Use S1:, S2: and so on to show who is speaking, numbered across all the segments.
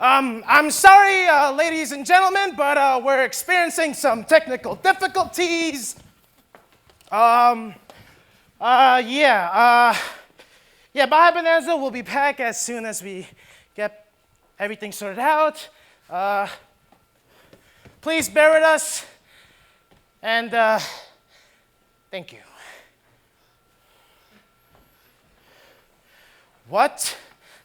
S1: I'm sorry, ladies and gentlemen, but we're experiencing some technical difficulties. Yeah, Bahay Bonanza will be back as soon as we get everything sorted out. Please bear with us, and thank you. What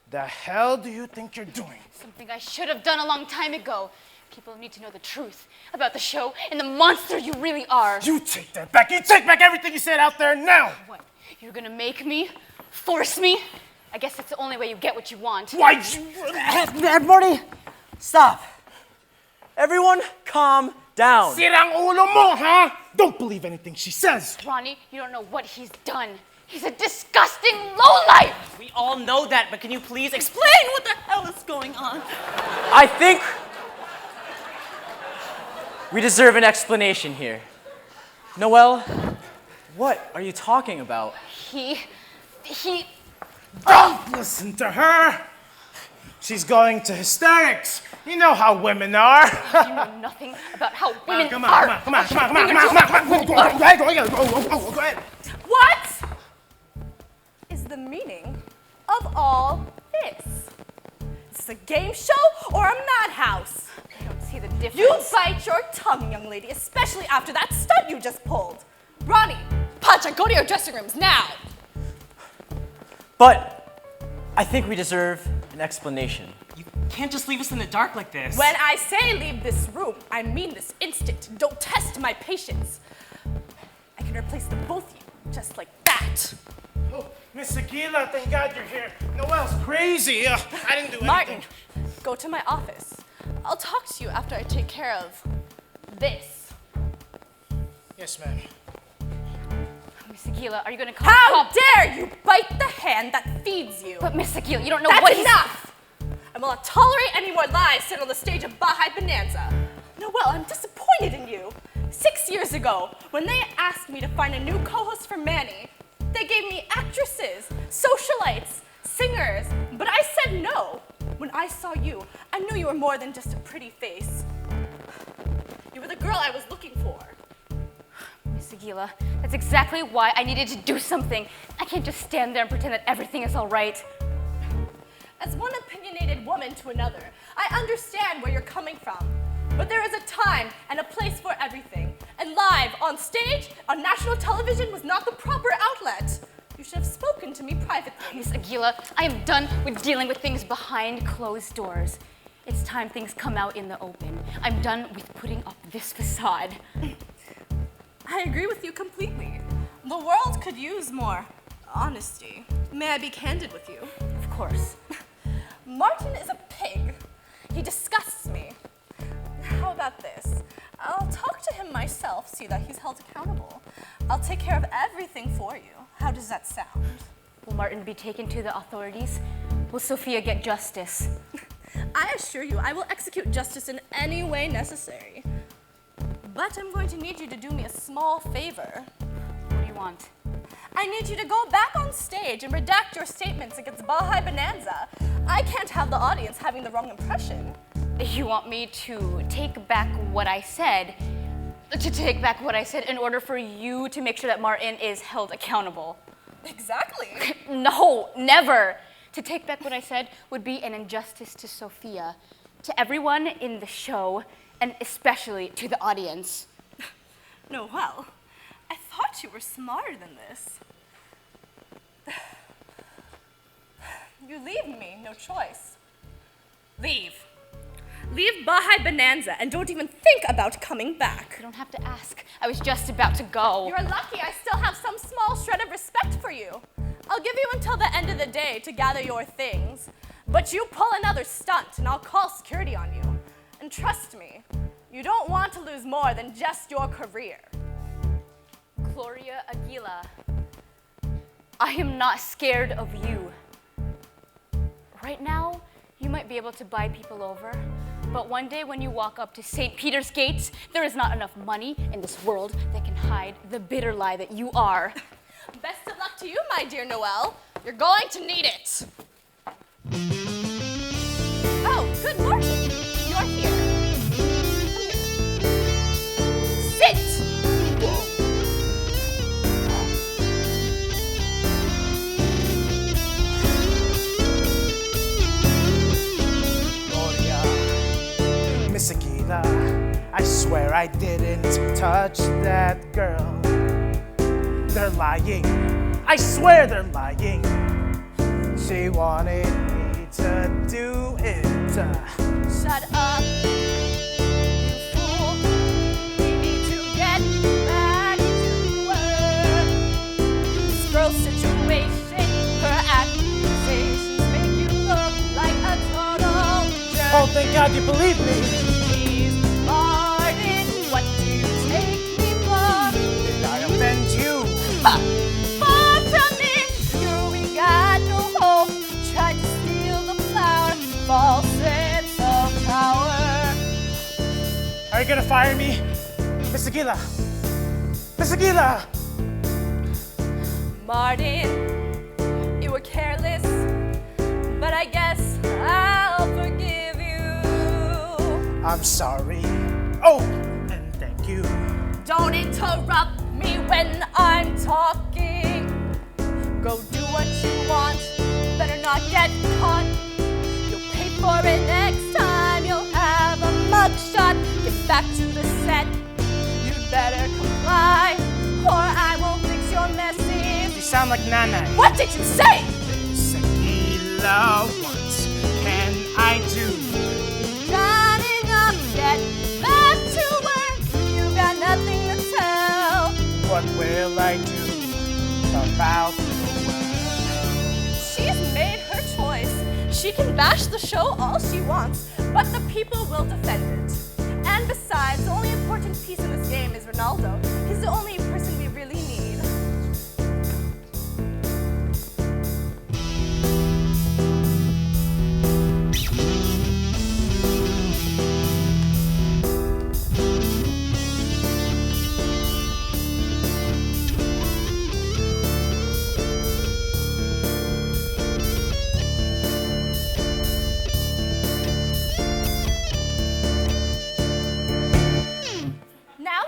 S1: the hell do you think you're doing?
S2: Something I should have done a long time ago. People need to know the truth about the show and the monster you really are.
S1: You take that back. You take back everything you said out there now.
S2: What? You're gonna make me? Force me? I guess that's the only way you get what you want.
S1: Why?
S3: Everybody, stop. Everyone, calm down.
S1: Sirang ulo mo, huh? Don't believe anything she says.
S2: Ronnie, you don't know what he's done. He's a disgusting lowlife!
S3: We all know that, but can you please explain what the hell is going on? I think we deserve an explanation here. Noelle, what are you talking about?
S1: Don't listen to her. She's going to hysterics. You know how women are.
S2: You know nothing about how women
S1: Come
S2: are.
S1: on. Go ahead.
S4: What is the meaning of all this? Is this a game show or a madhouse?
S2: I don't see the difference.
S4: You bite your tongue, young lady, especially after that stunt you just pulled. Ronnie, Pacha, go to your dressing rooms now.
S3: But I think we deserve an explanation.
S5: You can't just leave us in the dark like this.
S4: When I say leave this room, I mean this instant. Don't test my patience. I can replace the both of you, just like that.
S1: Oh, Miss Aguila, thank God you're here. Noelle's crazy. I didn't do anything.
S4: Martin, go to my office. I'll talk to you after I take care of this.
S1: Yes, ma'am.
S2: Miss Aguila, are you gonna call
S4: How dare you bite the hand that feeds you?
S2: But Miss Aguila, you don't know
S4: That's
S2: what
S4: enough! I will not tolerate any more lies said on the stage of Bahay Bonanza. Noelle, I'm disappointed in you. 6 years ago, when they asked me to find a new co-host for Manny, they gave me actresses, socialites, singers, but I said no. When I saw you, I knew you were more than just a pretty face. You were the girl I was looking for.
S2: Miss Aguila, that's exactly why I needed to do something. I can't just stand there and pretend that everything is all right.
S4: As one opinionated woman to another, I understand where you're coming from. But there is a time and a place for everything. And live, on stage, on national television was not the proper outlet. You should have spoken to me privately.
S2: Miss Aguila, I am done with dealing with things behind closed doors. It's time things come out in the open. I'm done with putting up this facade.
S4: I agree with you completely. The world could use more honesty. May I be candid with you?
S2: Of course.
S4: Martin is a pig. He disgusts me. How about this? I'll talk to him myself, see that he's held accountable. I'll take care of everything for you. How does that sound?
S2: Will Martin be taken to the authorities? Will Sophia get justice?
S4: I assure you, I will execute justice in any way necessary. But I'm going to need you to do me a small favor.
S2: What do you want?
S4: I need you to go back on stage and redact your statements against Bahay Bonanza. I can't have the audience having the wrong impression.
S2: You want me to take back what I said? To take back what I said in order for you to make sure that Martin is held accountable?
S4: Exactly.
S2: No, never. To take back what I said would be an injustice to Sophia, to everyone in the show, and especially to the audience.
S4: Noelle, I thought you were smarter than this. You leave me no choice. Leave. Leave Bahay Bonanza and don't even think about coming back.
S2: You don't have to ask. I was just about to go.
S4: You're lucky I still have some small shred of respect for you. I'll give you until the end of the day to gather your things. But you pull another stunt and I'll call security on you. And trust me, you don't want to lose more than just your career.
S2: Gloria Aguila, I am not scared of you. Right now, you might be able to buy people over, but one day when you walk up to St. Peter's gates, there is not enough money in this world that can hide the bitter lie that you are.
S4: Best of luck to you, my dear Noelle. You're going to need it. Oh, Good morning. You're here. Come here. Sit.
S1: Gloria, Miss Aquila, I swear I didn't touch that girl. They're lying. I swear they're lying. She wanted me to do it.
S4: Shut up, you fool. We need to get back to work. This girl's situation, her accusations make you look like a total jerk.
S1: Oh, thank God you believe me.
S4: Please, Martin, what do you take me for?
S1: Did I offend you?
S4: Far from it, we got no hope. Tried to steal the flower, false sense of power.
S1: Are you gonna fire me? Miss Aquila! Miss Aquila!
S4: Martin, you were careless, but I guess I'll forgive you.
S1: I'm sorry. Oh, and thank you.
S4: Don't interrupt me when I'm talking. Go do what you want, better not get caught. You'll pay for it next time, you'll have a mugshot. Get back to the set, you'd better comply, or I won't fix your messes.
S1: You sound like Nana.
S4: What did you say?
S1: Miss Aquila, what can I do?
S4: Got enough, get back to work. You got nothing to tell.
S1: What will I do about the world?
S4: She's made her choice. She can bash the show all she wants, but the people will defend it. And besides, the only important piece in this game is Ronaldo. He's the only person we really need.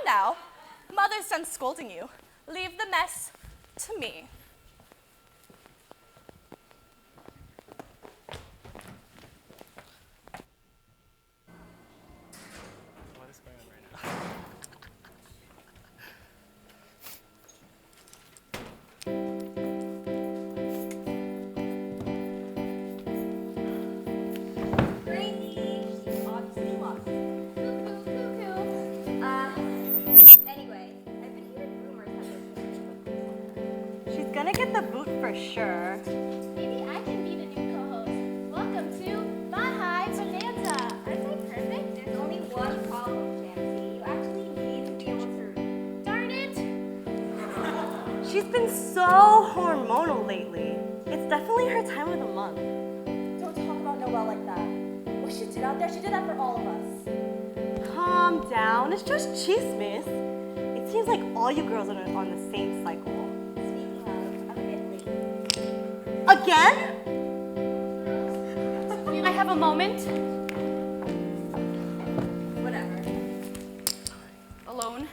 S4: Now, Mother's done scolding you. Leave the mess to me.
S3: What is going on right now?
S6: Anyway, I've been hearing rumors that
S7: She's gonna get the boot for sure.
S6: maybe I can be the new co-host. Welcome to Bahay Bonanza. Aren't I perfect? There's only one problem, Chansey. You actually need to be able to. Darn it!
S7: She's been so hormonal lately. It's definitely her time of the month.
S8: Don't talk about Noelle like that. What she did out there, she did that for all of us.
S7: Calm down, it's just chismis. It seems like all you girls are on the same cycle.
S8: Speaking of, I'm a bit late.
S7: Again?
S2: May I have a moment?
S8: Whatever.
S2: Alone?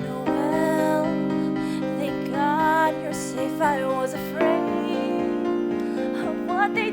S8: Noelle, thank God you're safe. I was afraid of what they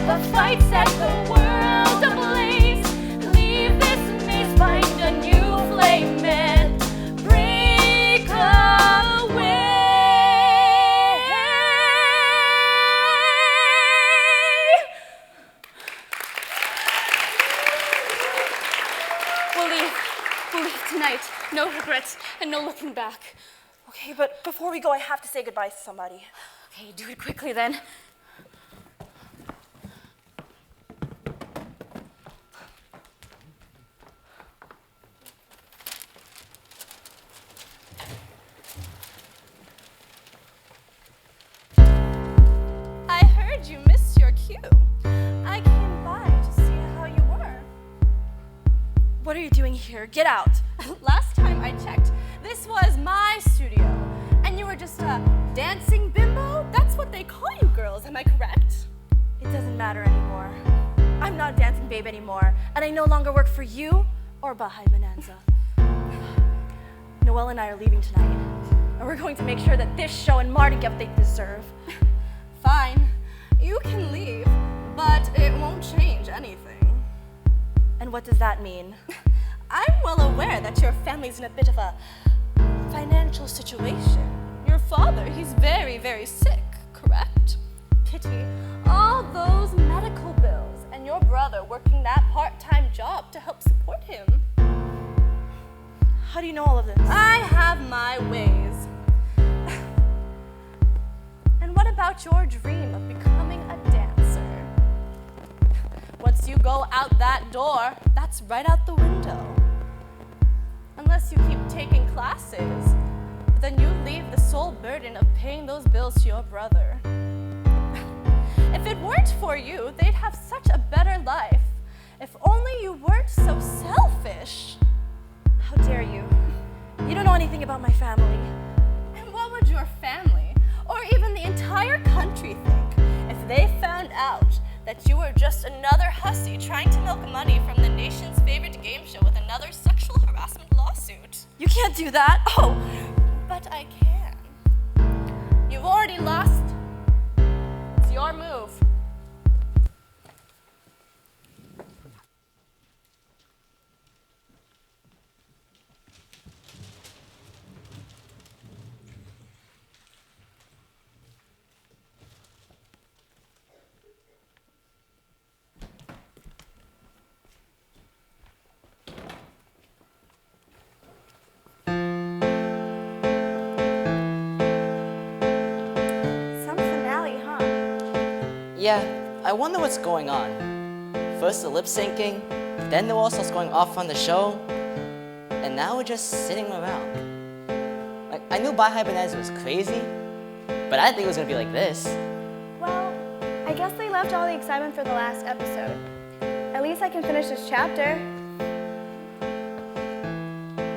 S2: but fight set the world ablaze. Leave this maze, find a new flame, and break away. We'll leave tonight. No regrets and no looking back.
S4: Okay, but before we go, I have to say goodbye to somebody.
S2: Okay, do it quickly then.
S4: I heard you missed your cue. I came by to see how you were. What are you doing here? Get out. Last time I checked, this was my studio. And you were just a dancing bimbo? That's what they call you girls, am I correct? It doesn't matter anymore. I'm not a dancing babe anymore, and I no longer work for you or Bahay Bonanza. Noelle and I are leaving tonight, and we're going to make sure that this show and Martin get what they deserve. Fine, you can leave, but it won't change anything. And what does that mean? I'm well aware that your family's in a bit of a financial situation. Your father, he's very, very sick, correct? Pity, all those medical bills and your brother working that part-time job to help support him. How do you know all of this? I have my ways. And what about your dream of becoming a dancer? Once you go out that door, that's right out the window. Unless you keep taking classes, then you leave the sole burden of paying those bills to your brother. If it weren't for you, they'd have such a better life. If only you weren't so selfish. How dare you? You don't know anything about my family. And what would your family, or even the entire country think if they found out that you were just another hussy trying to milk money from the nation's favorite game show with another sexual harassment lawsuit? You can't do that. Oh, but I can. You've already lost. It's your move.
S9: Yeah, I wonder what's going on. First the lip syncing, then the wall starts going off on the show, and now we're just sitting around. Like, I knew Bahay Bonanza was crazy, but I didn't think it was gonna be like this.
S6: Well, I guess they left all the excitement for the last episode. At least I can finish this chapter.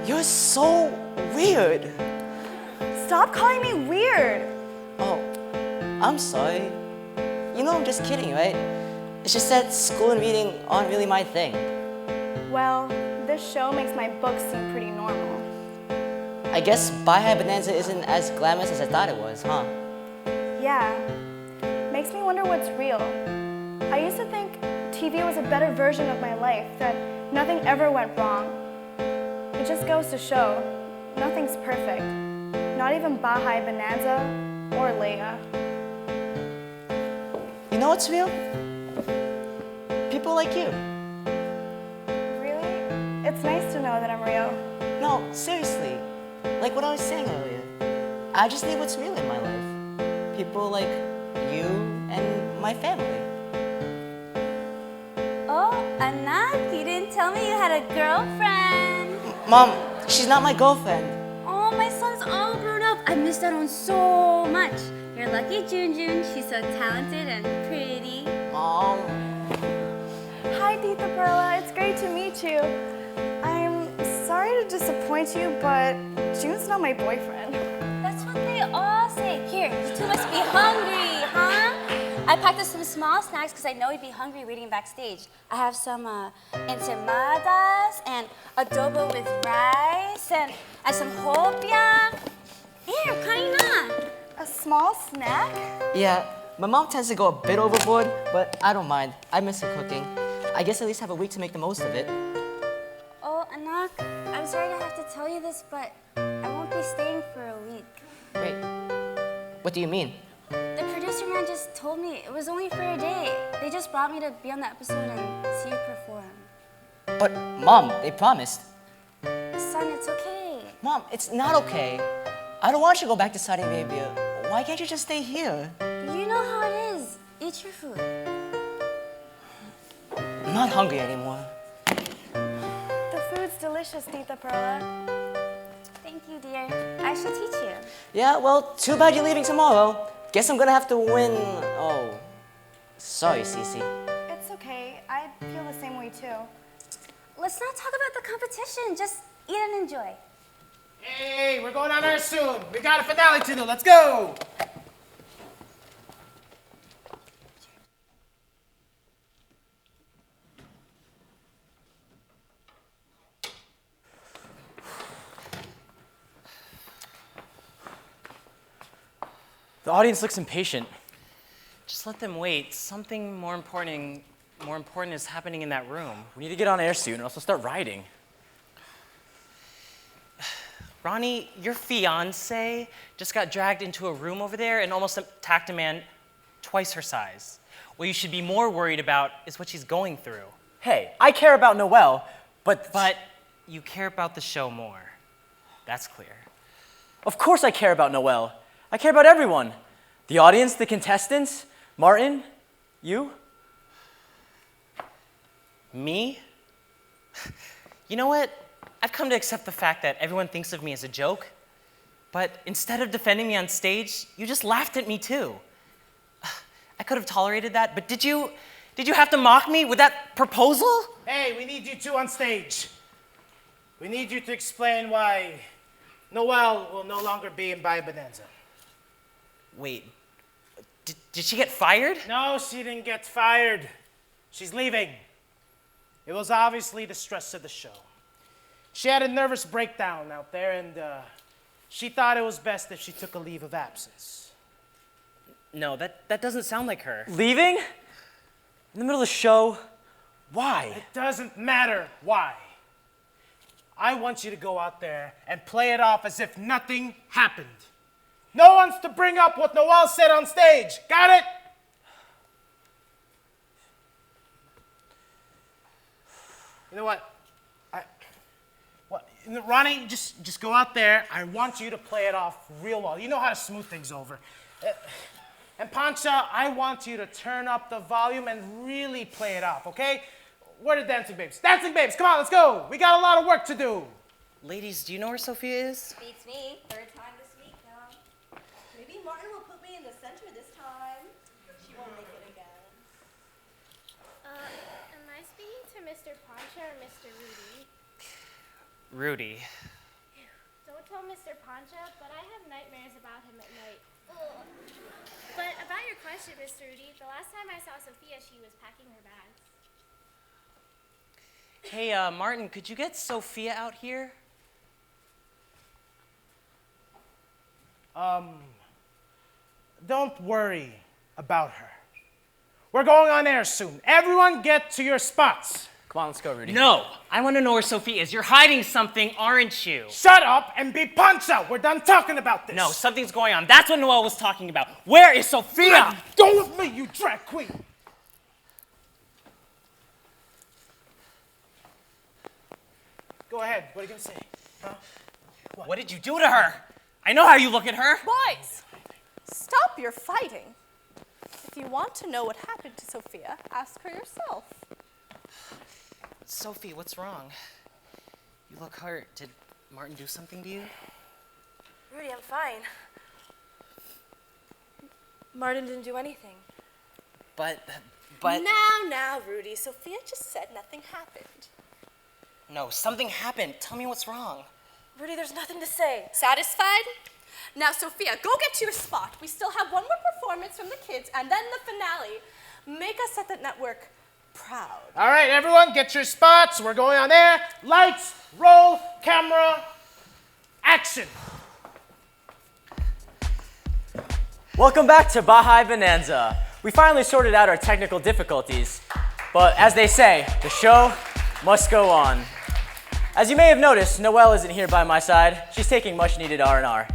S9: You're so weird.
S6: Stop calling me weird.
S9: Oh, I'm sorry. You know I'm just kidding, right? It's just that school and reading aren't really my thing.
S6: Well, this show makes my books seem pretty normal.
S9: I guess Bahay Bonanza isn't as glamorous as I thought it was, huh?
S6: Yeah. Makes me wonder what's real. I used to think TV was a better version of my life, that nothing ever went wrong. It just goes to show, nothing's perfect. Not even Bahay Bonanza or Leia.
S9: You know what's real? People like you.
S6: Really? It's nice to know that I'm real.
S9: No, seriously. Like what I was saying earlier. I just need what's real in my life. People like you and my family.
S10: Oh, Anak, you didn't tell me you had a girlfriend.
S9: Mom, she's not my girlfriend.
S10: Oh, my son's all grown up. I missed out on so much. You're lucky, Jun. She's so talented and pretty.
S9: Mom.
S6: Hi, Tita Perla. It's great to meet you. I'm sorry to disappoint you, but June's not my boyfriend.
S10: That's what they all say. Here, you two must be hungry, huh? I packed us some small snacks because I know you'd be hungry waiting backstage. I have some enchiladas and adobo with rice and some hopia. Here, kain na.
S6: A small snack?
S9: Yeah, My mom tends to go a bit overboard, but I don't mind. I miss her cooking. I guess at least have a week to make the most of it.
S10: Oh, Anak, I'm sorry to have to tell you this, but I won't be staying for a week.
S9: Wait, what do you mean?
S10: The producer man just told me it was only for a day. They just brought me to be on the episode and see you perform.
S9: But, Mom, they promised.
S10: Son, it's okay.
S9: Mom, it's not okay. I don't want you to go back to Saudi Arabia. Why can't you just stay here?
S10: You know how it is. Eat your food.
S9: I'm not hungry anymore.
S6: The food's delicious, Tita Perla.
S10: Thank you, dear. I shall teach you.
S9: Yeah, well, too bad you're leaving tomorrow. Guess I'm gonna have to win. Oh, sorry, Cece.
S6: It's okay. I feel the same way too.
S10: Let's not talk about the competition. Just eat and enjoy.
S1: Hey, we're going on air soon. We got a finale to do. Let's go.
S3: The audience looks impatient.
S5: Just let them wait. Something more important is happening in that room.
S3: We need to get on air soon and also start writing.
S5: Ronnie, your fiance just got dragged into a room over there and almost attacked a man twice her size. What you should be more worried about is what she's going through.
S3: Hey, I care about Noelle, but
S5: you care about the show more. That's clear.
S3: Of course I care about Noelle. I care about everyone. The audience, the contestants, Martin, you.
S5: Me? You know what? I've come to accept the fact that everyone thinks of me as a joke, but instead of defending me on stage, you just laughed at me too. I could have tolerated that, but did you have to mock me with that proposal?
S1: Hey, we need you two on stage. We need you to explain why Noelle will no longer be in Bahay Bonanza.
S5: Wait, did she get fired?
S1: No, she didn't get fired. She's leaving. It was obviously the stress of the show. She had a nervous breakdown out there, and she thought it was best if she took a leave of absence.
S5: No, that doesn't sound like her.
S3: Leaving? In the middle of the show? Why?
S1: It doesn't matter why. I want you to go out there and play it off as if nothing happened. No one's to bring up what Noelle said on stage. Got it? You know what? Ronnie, just go out there. I want you to play it off real well. You know how to smooth things over. And Pancha, I want you to turn up the volume and really play it off, okay? Where are the dancing babes? Dancing babes, come on, let's go. We got a lot of work to do.
S5: Ladies, do you know where Sophia is?
S8: Beats me. Third time this week now. Maybe Martin will put me in the center this time. She won't make it again.
S11: Am I speaking to Mr. Pancha or Mr. Rudy?
S5: Rudy.
S11: Don't tell Mr. Pancha, but I have nightmares about him at night. Ugh. But about your question, Mr. Rudy, the last time I saw Sophia, she was packing her bags.
S5: Hey, Martin, could you get Sophia out here?
S1: Don't worry about her. We're going on air soon. Everyone get to your spots.
S3: Come on, let's go, Rudy.
S5: No, I want to know where Sophia is. You're hiding something, aren't you?
S1: Shut up and be Pancha. We're done talking about this.
S5: No, something's going on. That's what Noelle was talking about. Where is Sophia?
S1: Go with me, you drag queen. Go ahead. What are you going to say? Huh?
S5: What did you do to her? I know how you look at her.
S4: Boys, stop your fighting. If you want to know what happened to Sophia, ask her yourself.
S5: Sophie, what's wrong? You look hurt. Did Martin do something to you?
S8: Rudy, I'm fine. Martin didn't do anything.
S5: But...
S4: Now, Rudy. Sophia just said nothing happened.
S5: No, something happened. Tell me what's wrong.
S8: Rudy, there's nothing to say.
S4: Satisfied? Now, Sophia, go get to your spot. We still have one more performance from the kids, and then the finale. Make us at the network proud.
S1: All right, everyone, get your spots. We're going on air. Lights, roll, camera, action.
S3: Welcome back to Bahay Bonanza. We finally sorted out our technical difficulties, but as they say, the show must go on. As you may have noticed, Noelle isn't here by my side. She's taking much needed R&R.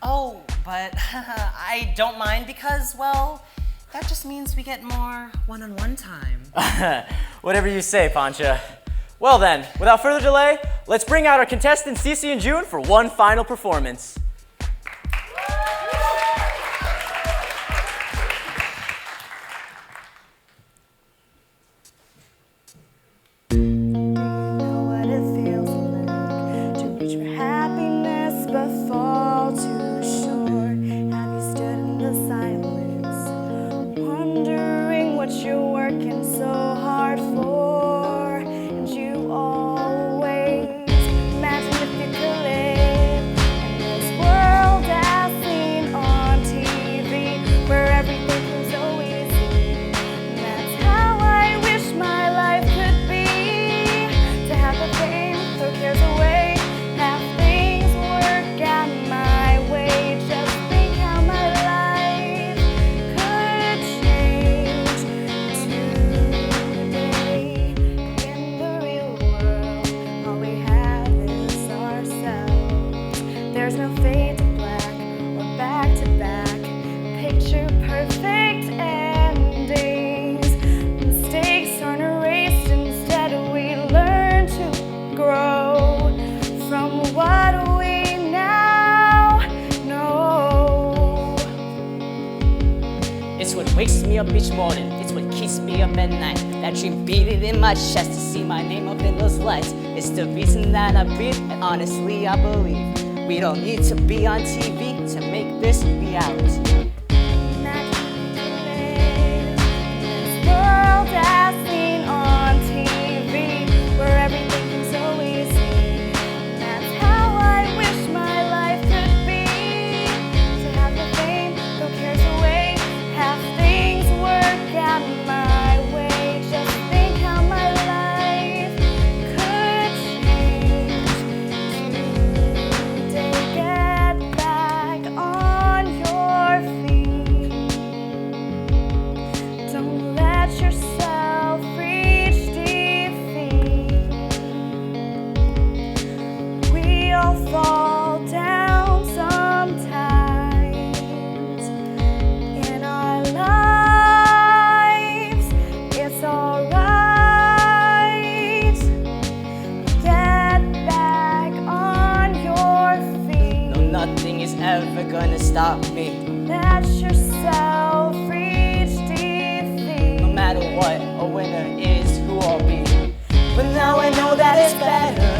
S5: Oh, but I don't mind because, well, that just means we get more one-on-one time.
S3: Whatever you say, Pancha. Well then, without further delay, let's bring out our contestants Cece and June for one final performance.
S9: Wakes me up each morning, it's what keeps me up at night. That dream beating in my chest to see my name up in those lights. It's the reason that I breathe, and honestly I believe we don't need to be on TV to make this reality. Stop me.
S6: Let yourself reach defeat.
S9: No matter what, a winner is who I'll be. But now I know that it's better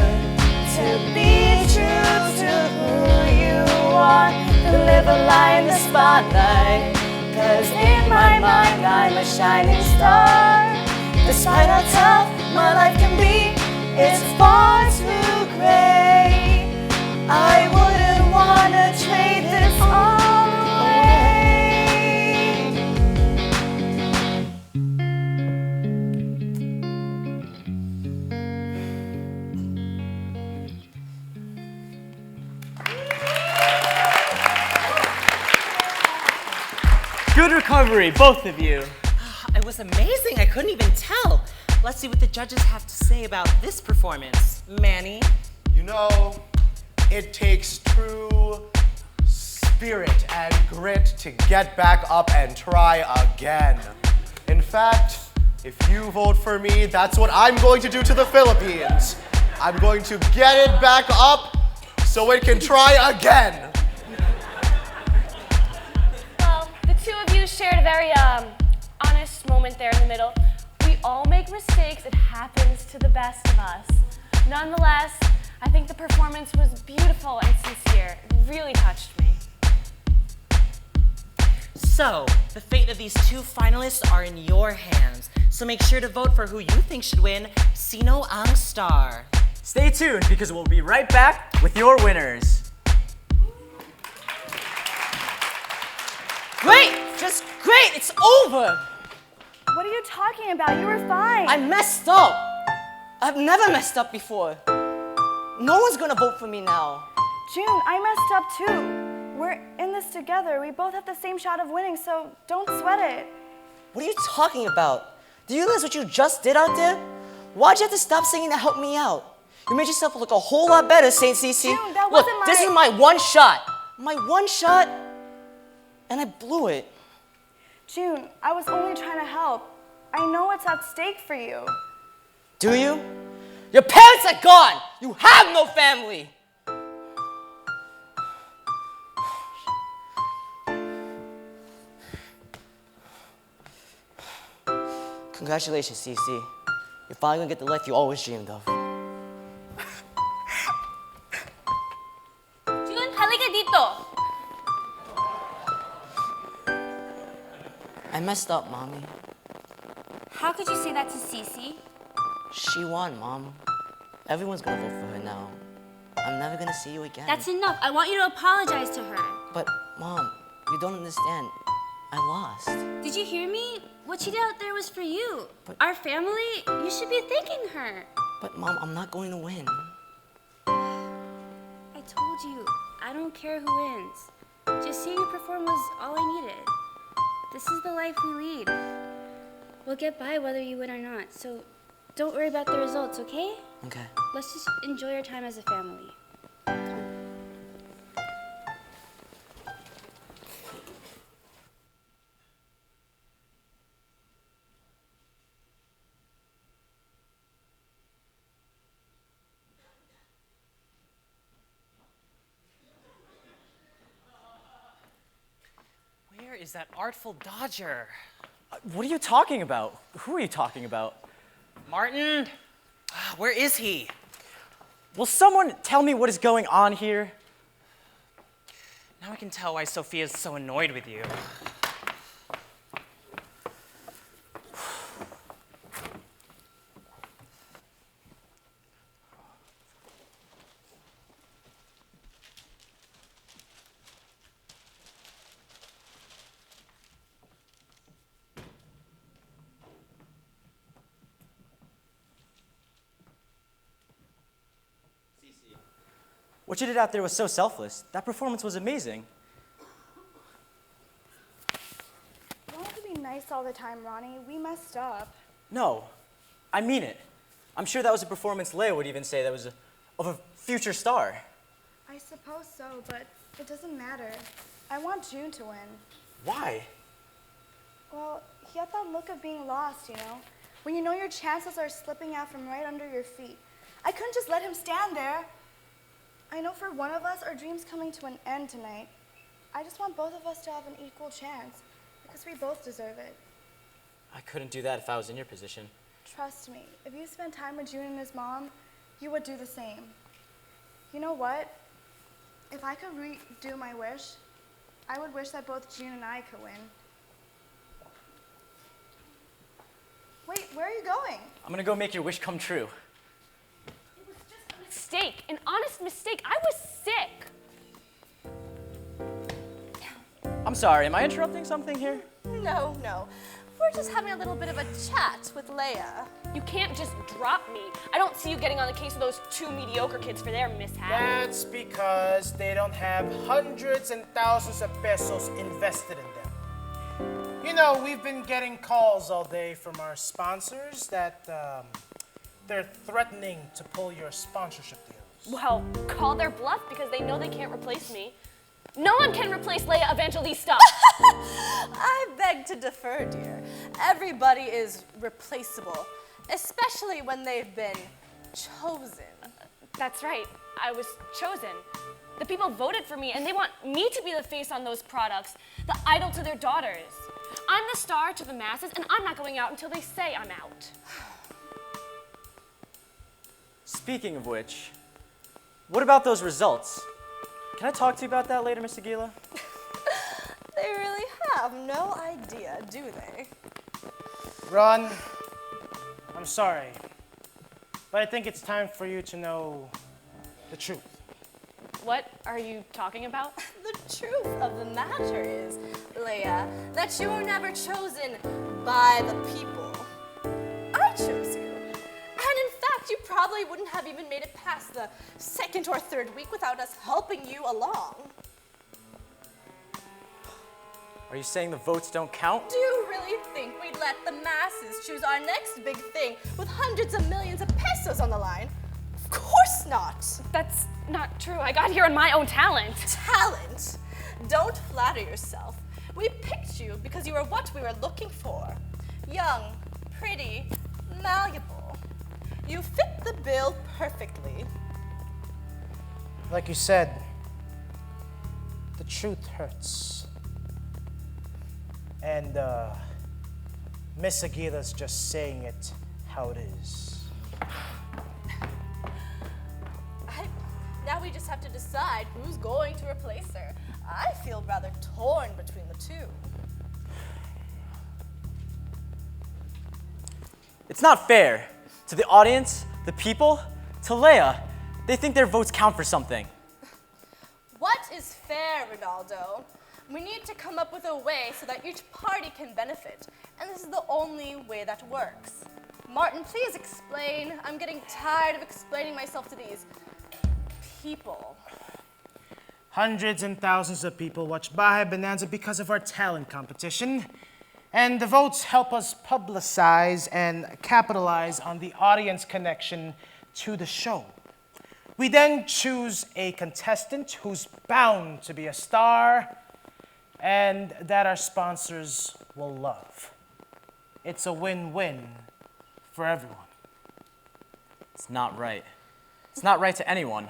S9: to be true to who you are than live a lie in the spotlight. Cause in my mind I'm a shining star. Despite how tough my life can be, it's far too great. I wouldn't wanna trade this all away.
S3: Good recovery, both of you.
S5: It was amazing, I couldn't even tell. Let's see what the judges have to say about this performance. Manny?
S1: You know, it takes true spirit and grit to get back up and try again. In fact, if you vote for me, that's what I'm going to do to the Philippines. I'm going to get it back up so it can try again.
S4: Well, the two of you shared a very honest moment there in the middle. We all make mistakes. It happens to the best of us. Nonetheless, I think the performance was beautiful and sincere. It really touched me.
S5: So, the fate of these two finalists are in your hands. So make sure to vote for who you think should win Sino Ang Star.
S3: Stay tuned because we'll be right back with your winners.
S9: Great! Just great! It's over!
S6: What are you talking about? You were fine.
S9: I messed up! I've never messed up before. No one's gonna vote for me now.
S6: June, I messed up too. We're in this together. We both have the same shot of winning, so don't sweat it.
S9: What are you talking about? Do you realize what you just did out there? Why'd you have to stop singing to help me out? You made yourself look a whole lot better, St. Cece.
S6: June, that
S9: Look,
S6: wasn't
S9: this is my one shot. My one shot, and I blew it.
S6: June, I was only trying to help. I know what's at stake for you.
S9: Do you? Your parents are gone! You have no family! Congratulations, Cece. You're finally gonna get the life you always dreamed of.
S10: June, halika dito.
S9: I messed up, Mommy.
S10: How could you say that to Cece?
S9: She won, Mom. Everyone's gonna vote for her now. I'm never gonna see you again.
S10: That's enough. I want you to apologize to her.
S9: But, Mom, you don't understand. I lost.
S10: Did you hear me? What she did out there was for you.
S9: But-
S10: Our family, you should be thanking her.
S9: But, Mom, I'm not going to win.
S10: I told you, I don't care who wins. Just seeing you perform was all I needed. This is the life we lead. We'll get by whether you win or not, so don't worry about the results, okay?
S9: Okay.
S10: Let's just enjoy our time as a family.
S5: Where is that artful dodger?
S3: What are you talking about? Who are you talking about?
S5: Martin? Where is he?
S3: Will someone tell me what is going on here?
S5: Now I can tell why Sophia's so annoyed with you.
S3: What you did out there was so selfless. That performance was amazing.
S6: You don't have to be nice all the time, Ronnie. We messed up.
S3: No, I mean it. I'm sure that was a performance Leia would even say that was of a future star.
S6: I suppose so, but it doesn't matter. I want June to win.
S3: Why?
S6: Well, he had that look of being lost, you know? When you know your chances are slipping out from right under your feet. I couldn't just let him stand there. I know for one of us, our dream's coming to an end tonight. I just want both of us to have an equal chance, because we both deserve it.
S3: I couldn't do that if I was in your position.
S6: Trust me, if you spent time with June and his mom, you would do the same. You know what? If I could redo my wish, I would wish that both June and I could win. Wait, where are you going?
S3: I'm gonna go make your wish come true.
S2: Mistake, an honest mistake. I was sick.
S3: I'm sorry, am I interrupting something here?
S4: No, no. We're just having a little bit of a chat with Leia.
S2: You can't just drop me. I don't see you getting on the case of those two mediocre kids for their mishap.
S1: That's because they don't have hundreds and thousands of pesos invested in them. You know, we've been getting calls all day from our sponsors that they're threatening to pull your sponsorship deals.
S2: Well, call their bluff because they know they can't replace me. No one can replace Leia Evangelista.
S4: I beg to defer, dear. Everybody is replaceable, especially when they've been chosen.
S2: That's right. I was chosen. The people voted for me, and they want me to be the face on those products, the idol to their daughters. I'm the star to the masses, and I'm not going out until they say I'm out.
S3: Speaking of which, what about those results? Can I talk to you about that later, Miss Aguila?
S4: They really have no idea, do they?
S1: Ron, I'm sorry, but I think it's time for you to know the truth.
S2: What are you talking about?
S4: The truth of the matter is, Leia, that you were never chosen by the people. I chose you. And in fact, you probably wouldn't have even made it past the second or third week without us helping you along.
S3: Are you saying the votes don't count?
S4: Do you really think we'd let the masses choose our next big thing with hundreds of millions of pesos on the line? Of course not.
S2: That's not true. I got here on my own talent.
S4: Talent? Don't flatter yourself. We picked you because you were what we were looking for. Young, pretty, malleable. You fit the bill perfectly.
S1: Like you said, the truth hurts. And Miss Aguila's just saying it how it is.
S4: Now we just have to decide who's going to replace her. I feel rather torn between the two.
S3: It's not fair. To the audience, the people, to Leia. They think their votes count for something.
S4: What is fair, Ronaldo? We need to come up with a way so that each party can benefit. And this is the only way that works. Martin, please explain. I'm getting tired of explaining myself to these people.
S1: Hundreds and thousands of people watch Bahay Bonanza because of our talent competition. And the votes help us publicize and capitalize on the audience connection to the show. We then choose a contestant who's bound to be a star and that our sponsors will love. It's a win-win for everyone.
S3: It's not right. It's not right to anyone.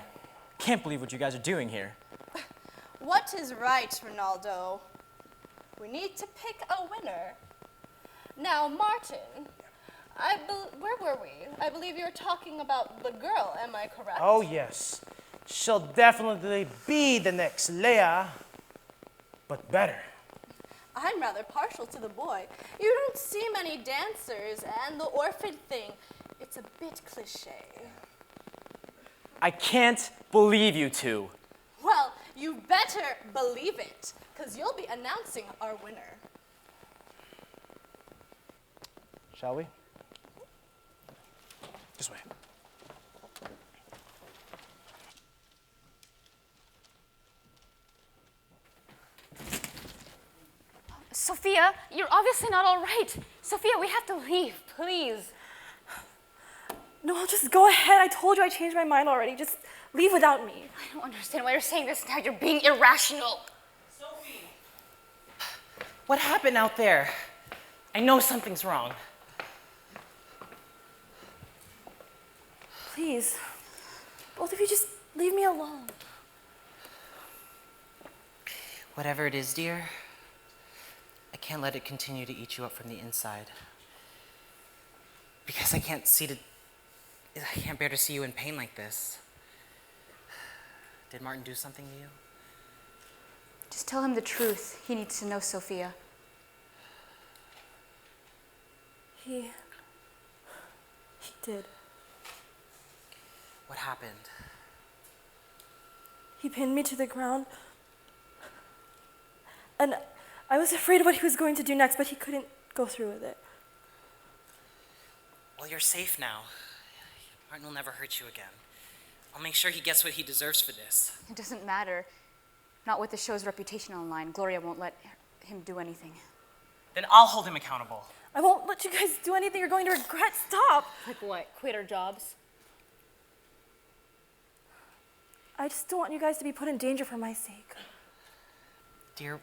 S3: Can't believe what you guys are doing here.
S4: What is right, Ronaldo? We need to pick a winner. Now, Martin, where were we? I believe you were talking about the girl, am I correct?
S1: Oh, yes. She'll definitely be the next Leia, but better.
S4: I'm rather partial to the boy. You don't see many dancers, and the orphan thing, it's a bit cliche.
S3: I can't believe you two.
S4: Well, you better believe it, because you'll be announcing our winner.
S1: Shall we? This way.
S2: Sophia, you're obviously not all right. Sophia, we have to leave, please.
S7: No, I'll just go ahead. I told you I changed my mind already. Just leave without me.
S2: I don't understand why you're saying this now. You're being irrational.
S5: Sophie! What happened out there? I know something's wrong.
S7: Please, both of you just leave me alone.
S5: Whatever it is, dear, I can't let it continue to eat you up from the inside. Because I can't bear to see you in pain like this. Did Martin do something to you?
S2: Just tell him the truth. He needs to know Sophia.
S7: He did.
S5: What happened?
S7: He pinned me to the ground. And I was afraid of what he was going to do next, but he couldn't go through with it.
S5: Well, you're safe now. Martin will never hurt you again. I'll make sure he gets what he deserves for this.
S2: It doesn't matter. Not with the show's reputation on the line. Gloria won't let him do anything.
S5: Then I'll hold him accountable.
S7: I won't let you guys do anything you're going to regret. Stop!
S2: Like what? Quit our jobs?
S7: I just don't want you guys to be put in danger for my sake.
S5: Dear,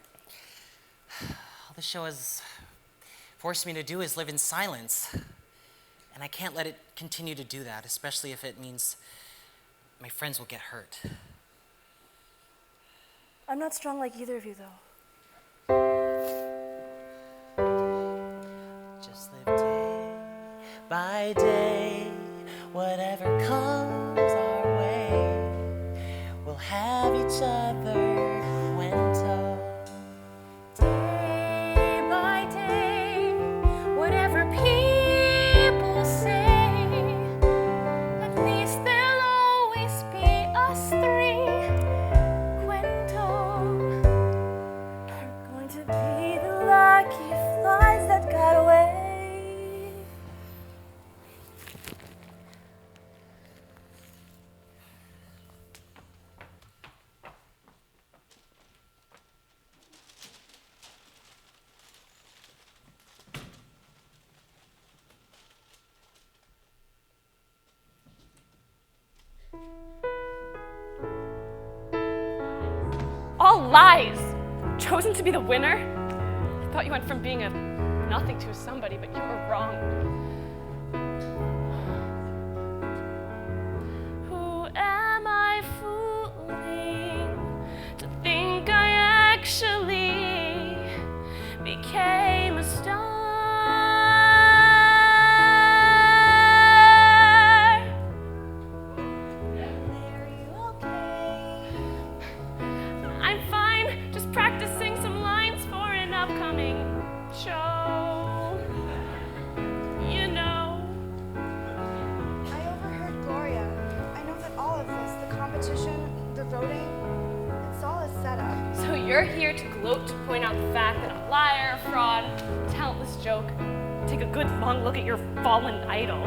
S5: all the show has forced me to do is live in silence. And I can't let it continue to do that, especially if it means my friends will get hurt.
S7: I'm not strong like either of you, though.
S5: Just live day by day, whatever comes our way, we'll have each other cuento.
S2: Day by day, whatever people say, at least there'll always be us three. Cuento.
S7: We're going to be the lucky flies that got away.
S4: All lies! Chosen to be the winner? I thought you went from being a nothing to a somebody, but you were wrong. Who am I fooling to think I actually became a star? I'm fine, just practicing some lines for an upcoming show. You know.
S6: I overheard Gloria. I know that all of this, the competition, the voting, it's all a setup.
S4: So you're here to gloat to point out the fact that a liar, fraud, talentless joke. Take a good long look at your fallen idol.